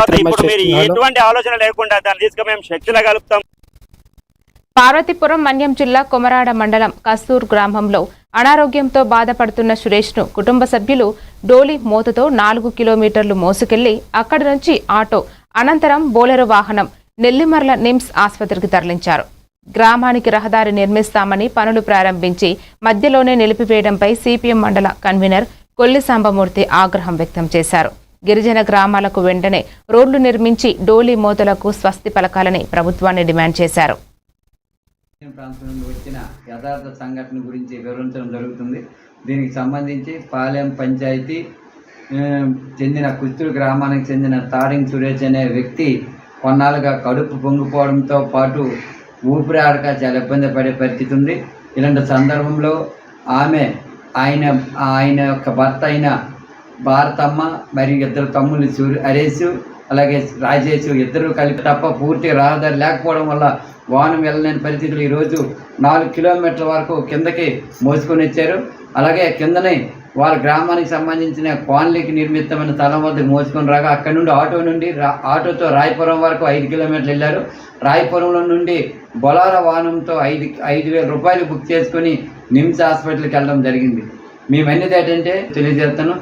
ఇప్పుడు మీరు ఎటువంటి ఆలోచన లేకుండా దాన్ని తీసుకుని మేము శక్తిలో కలుపుతాం. పార్వతీపురం మన్యం జిల్లా కొమరాడ మండలం కస్తూర్ గ్రామంలో అనారోగ్యంతో బాధపడుతున్న సురేష్ ను కుటుంబ సభ్యులు డోలీ మోతతో 4 కిలోమీటర్లు మోసుకెళ్లి అక్కడి నుంచి ఆటో అనంతరం బోలెరో వాహనం నెల్లిమర్ల నిమ్స్ ఆసుపత్రికి తరలించారు. గ్రామానికి రహదారి నిర్మిస్తామని పనులు ప్రారంభించి మధ్యలోనే నిలిపివేయడంపై సిపిఎం మండల కన్వీనర్ కొల్లి సాంబమూర్తి ఆగ్రహం వ్యక్తం చేశారు. గిరిజన గ్రామాలకు వెంటనే రోడ్లు నిర్మించి డోలీ మోతలకు స్వస్తి పలకాలని ప్రభుత్వాన్ని డిమాండ్ చేశారు. ప్రాంతం నుండి వచ్చిన యథార్థ సంఘటన గురించి వివరించడం జరుగుతుంది. దీనికి సంబంధించి పాలెం పంచాయతీ చెందిన కుస్తూరు గ్రామానికి చెందిన తాడింగ్ సురేష్ అనే వ్యక్తి కొన్నాళ్ళుగా కడుపు పొంగిపోవడంతో పాటు ఊపిరి ఆడక చాలా ఇబ్బంది పడే పరిస్థితి ఉంది. ఇలాంటి సందర్భంలో ఆయన యొక్క భర్త అయిన భారతమ్మ మరియు ఇద్దరు తమ్ముళ్ళు హరీష్ అలాగే రాజేష్ ఇద్దరు కలిపి తప్ప పూర్తి రహదారి లేకపోవడం వల్ల వాహనం వెళ్ళలేని పరిస్థితులు ఈరోజు 4 కిలోమీటర్ల వరకు కిందకి మోసుకొని వచ్చారు. అలాగే కిందనే వాళ్ళ గ్రామానికి సంబంధించిన కాలనీకి నిర్మితమైన స్థలం వద్దకు మోసుకొని రాగా అక్కడ నుండి ఆటోతో రాయపురం వరకు 5 కిలోమీటర్లు వెళ్ళారు. రాయపురంలో నుండి బొలారా వాహనంతో 5,000 రూపాయలు బుక్ చేసుకుని నిమ్స్ హాస్పిటల్కి వెళ్ళడం జరిగింది. మేమన్నది ఏంటంటే తెలియజేస్తాను,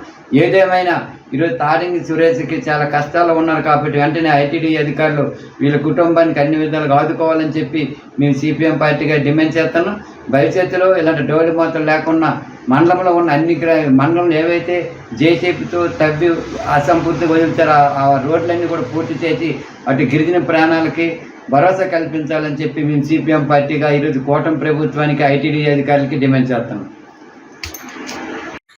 ఏదేమైనా ఈరోజు తాడింగ్ సురేష్కి చాలా కష్టాలు ఉన్నారు కాబట్టి వెంటనే ఐటీడీ అధికారులు వీళ్ళ కుటుంబానికి అన్ని విధాలుగా ఆదుకోవాలని చెప్పి మేము సిపిఎం పార్టీగా డిమాండ్ చేస్తాను. భవిష్యత్తులో ఇలాంటి డోలి మాత్రం లేకుండా మండలంలో ఉన్న అన్ని మండలంలో ఏవైతే జేసీపీతో తవ్వి అసంపూర్తిగా వదులుతారో ఆ రోడ్లన్నీ కూడా పూర్తి చేసి అటు గిరిజన ప్రాణాలకి భరోసా కల్పించాలని చెప్పి మేము సిపిఎం పార్టీగా ఈరోజు కూటమి ప్రభుత్వానికి ఐటీడీ అధికారులకి డిమాండ్ చేస్తాను.